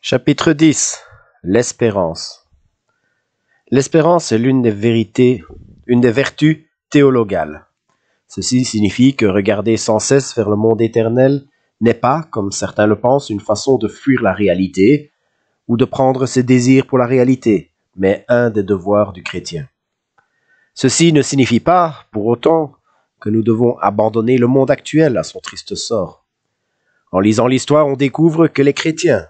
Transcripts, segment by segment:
Chapitre 10. L'espérance. L'espérance est l'une des vertus théologales. Ceci signifie que regarder sans cesse vers le monde éternel n'est pas, comme certains le pensent, une façon de fuir la réalité ou de prendre ses désirs pour la réalité, mais un des devoirs du chrétien. Ceci ne signifie pas, pour autant, que nous devons abandonner le monde actuel à son triste sort. En lisant l'histoire, on découvre que les chrétiens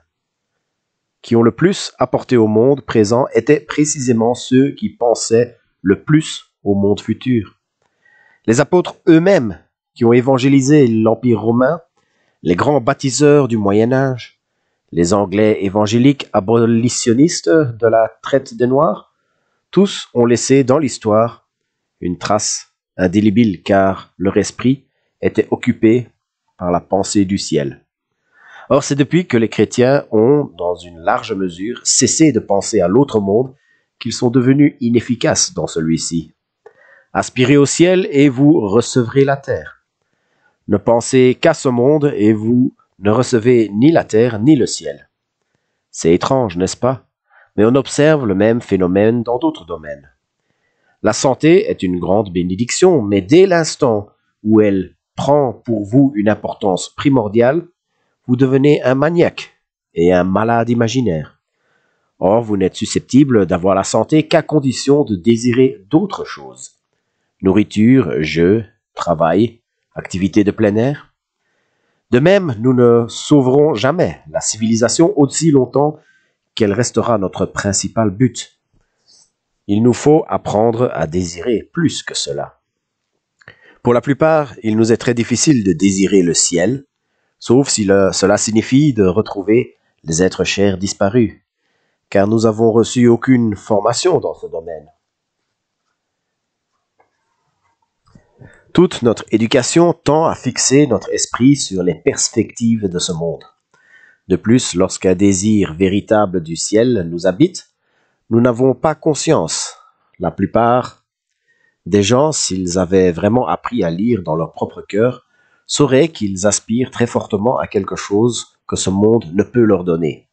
qui ont le plus apporté au monde présent étaient précisément ceux qui pensaient le plus au monde futur. Les apôtres eux-mêmes, qui ont évangélisé l'Empire romain, les grands baptiseurs du Moyen-Âge, les Anglais évangéliques abolitionnistes de la traite des Noirs, tous ont laissé dans l'histoire une trace indélébile car leur esprit était occupé par la pensée du ciel. Or, c'est depuis que les chrétiens ont, dans une large mesure, cessé de penser à l'autre monde qu'ils sont devenus inefficaces dans celui-ci. Aspirez au ciel et vous recevrez la terre. Ne pensez qu'à ce monde et vous ne recevez ni la terre ni le ciel. C'est étrange, n'est-ce pas? Mais on observe le même phénomène dans d'autres domaines. La santé est une grande bénédiction, mais dès l'instant où elle prend pour vous une importance primordiale, vous devenez un maniaque et un malade imaginaire. Or, vous n'êtes susceptible d'avoir la santé qu'à condition de désirer d'autres choses. Nourriture, jeux, travail, activités de plein air. De même, nous ne sauverons jamais la civilisation aussi longtemps qu'elle restera notre principal but. Il nous faut apprendre à désirer plus que cela. Pour la plupart, il nous est très difficile de désirer le ciel, sauf si cela signifie de retrouver les êtres chers disparus, car nous n'avons reçu aucune formation dans ce domaine. Toute notre éducation tend à fixer notre esprit sur les perspectives de ce monde. De plus, lorsqu'un désir véritable du ciel nous habite, nous n'avons pas conscience. La plupart des gens, s'ils avaient vraiment appris à lire dans leur propre cœur, sauraient qu'ils aspirent très fortement à quelque chose que ce monde ne peut leur donner.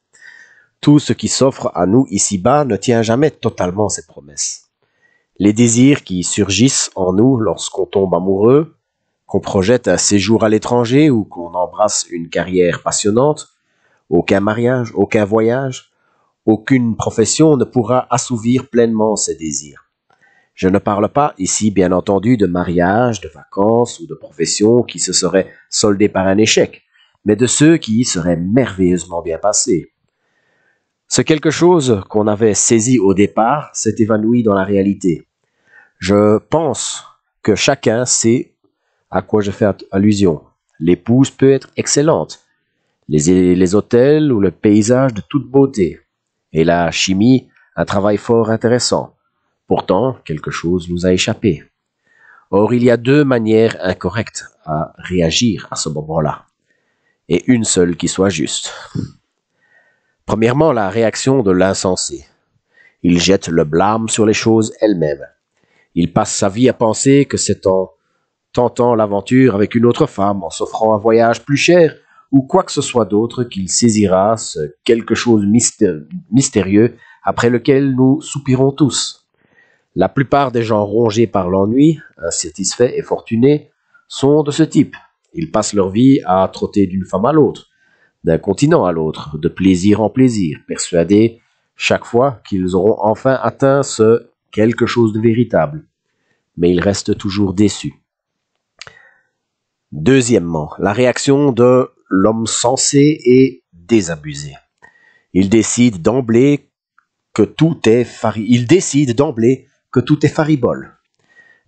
Tout ce qui s'offre à nous ici-bas ne tient jamais totalement ses promesses. Les désirs qui surgissent en nous lorsqu'on tombe amoureux, qu'on projette un séjour à l'étranger ou qu'on embrasse une carrière passionnante, aucun mariage, aucun voyage, aucune profession ne pourra assouvir pleinement ces désirs. Je ne parle pas ici, bien entendu, de mariage, de vacances ou de professions qui se seraient soldées par un échec, mais de ceux qui y seraient merveilleusement bien passés. Ce quelque chose qu'on avait saisi au départ s'est évanoui dans la réalité. Je pense que chacun sait à quoi je fais allusion. L'épouse peut être excellente, les hôtels ou le paysage de toute beauté, et la chimie un travail fort intéressant. Pourtant, quelque chose nous a échappé. Or, il y a deux manières incorrectes à réagir à ce moment-là, et une seule qui soit juste. Premièrement, la réaction de l'insensé. Il jette le blâme sur les choses elles-mêmes. Il passe sa vie à penser que c'est en tentant l'aventure avec une autre femme, en s'offrant un voyage plus cher, ou quoi que ce soit d'autre qu'il saisira ce quelque chose mystérieux après lequel nous soupirons tous. La plupart des gens rongés par l'ennui, insatisfaits et fortunés, sont de ce type. Ils passent leur vie à trotter d'une femme à l'autre, d'un continent à l'autre, de plaisir en plaisir, persuadés chaque fois qu'ils auront enfin atteint ce quelque chose de véritable. Mais ils restent toujours déçus. Deuxièmement, la réaction de l'homme sensé et désabusé. Il décide d'emblée que tout est faribole.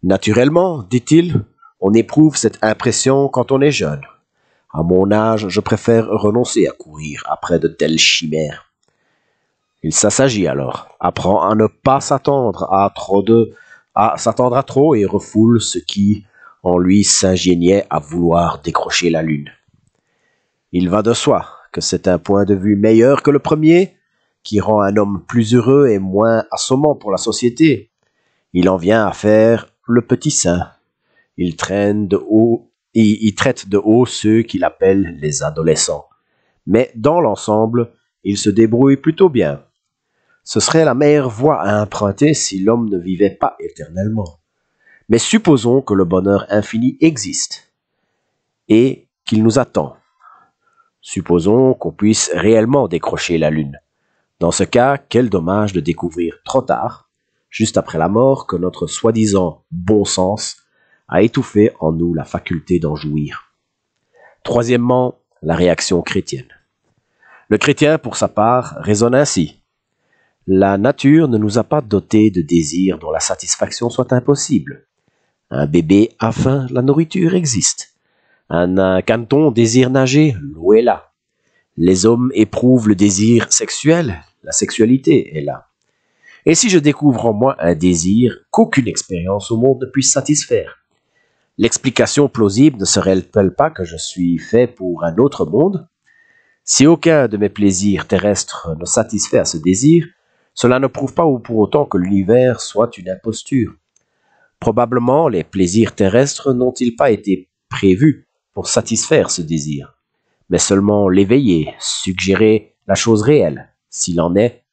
Naturellement, dit-il, on éprouve cette impression quand on est jeune. À mon âge, je préfère renoncer à courir après de telles chimères. Il s'assagit alors, apprend à ne pas s'attendre à trop et refoule ce qui, en lui, s'ingéniait à vouloir décrocher la lune. Il va de soi que c'est un point de vue meilleur que le premier, qui rend un homme plus heureux et moins assommant pour la société. Il en vient à faire le petit saint. Il traite de haut ceux qu'il appelle les adolescents. Mais dans l'ensemble, il se débrouille plutôt bien. Ce serait la meilleure voie à emprunter si l'homme ne vivait pas éternellement. Mais supposons que le bonheur infini existe et qu'il nous attend. Supposons qu'on puisse réellement décrocher la Lune. Dans ce cas, quel dommage de découvrir trop tard, juste après la mort, que notre soi-disant bon sens a étouffé en nous la faculté d'en jouir. Troisièmement, la réaction chrétienne. Le chrétien, pour sa part, raisonne ainsi. La nature ne nous a pas dotés de désirs dont la satisfaction soit impossible. Un bébé a faim, la nourriture existe. Un caneton désire nager, l'eau est là. Les hommes éprouvent le désir sexuel, la sexualité est là. Et si je découvre en moi un désir qu'aucune expérience au monde ne puisse satisfaire, l'explication plausible ne serait-elle pas que je suis fait pour un autre monde? Si aucun de mes plaisirs terrestres ne satisfait à ce désir, cela ne prouve pas pour autant que l'univers soit une imposture. Probablement, les plaisirs terrestres n'ont-ils pas été prévus pour satisfaire ce désir, mais seulement l'éveiller, suggérer la chose réelle, s'il en est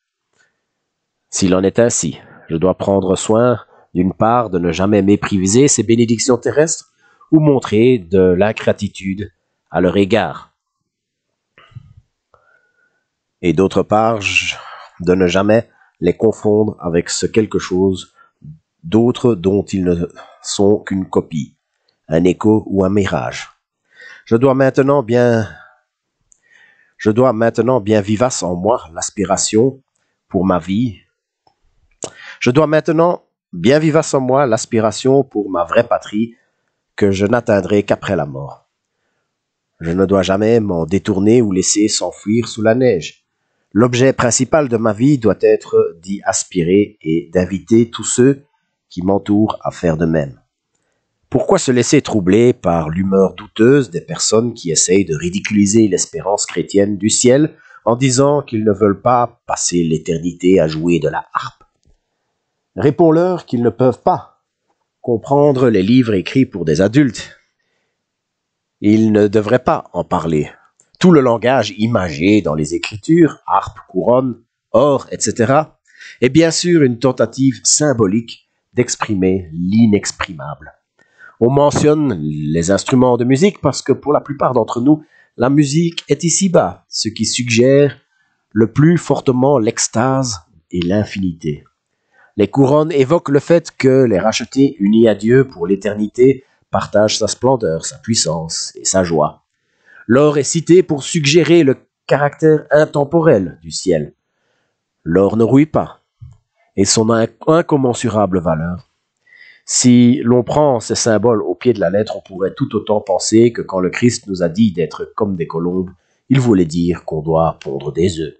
ainsi. Je dois prendre soin, d'une part, de ne jamais mépriser ces bénédictions terrestres ou montrer de l'ingratitude à leur égard. Et d'autre part, de ne jamais les confondre avec ce quelque chose d'autre dont ils ne sont qu'une copie, un écho ou un mirage. Je dois maintenant bien vivace en moi l'aspiration pour ma vie. Je dois maintenant bien vivace en moi l'aspiration pour ma vraie patrie que je n'atteindrai qu'après la mort. Je ne dois jamais m'en détourner ou laisser s'enfuir sous la neige. L'objet principal de ma vie doit être d'y aspirer et d'inviter tous ceux qui m'entourent à faire de même. Pourquoi se laisser troubler par l'humeur douteuse des personnes qui essayent de ridiculiser l'espérance chrétienne du ciel en disant qu'ils ne veulent pas passer l'éternité à jouer de la harpe? Réponds-leur qu'ils ne peuvent pas comprendre les livres écrits pour des adultes. Ils ne devraient pas en parler. Tout le langage imagé dans les Écritures, harpe, couronne, or, etc., est bien sûr une tentative symbolique d'exprimer l'inexprimable. On mentionne les instruments de musique parce que pour la plupart d'entre nous, la musique est ici-bas, ce qui suggère le plus fortement l'extase et l'infinité. Les couronnes évoquent le fait que les rachetés unis à Dieu pour l'éternité partagent sa splendeur, sa puissance et sa joie. L'or est cité pour suggérer le caractère intemporel du ciel. L'or ne rouille pas, et son incommensurable valeur. Si l'on prend ces symboles au pied de la lettre, on pourrait tout autant penser que quand le Christ nous a dit d'être comme des colombes, il voulait dire qu'on doit pondre des œufs.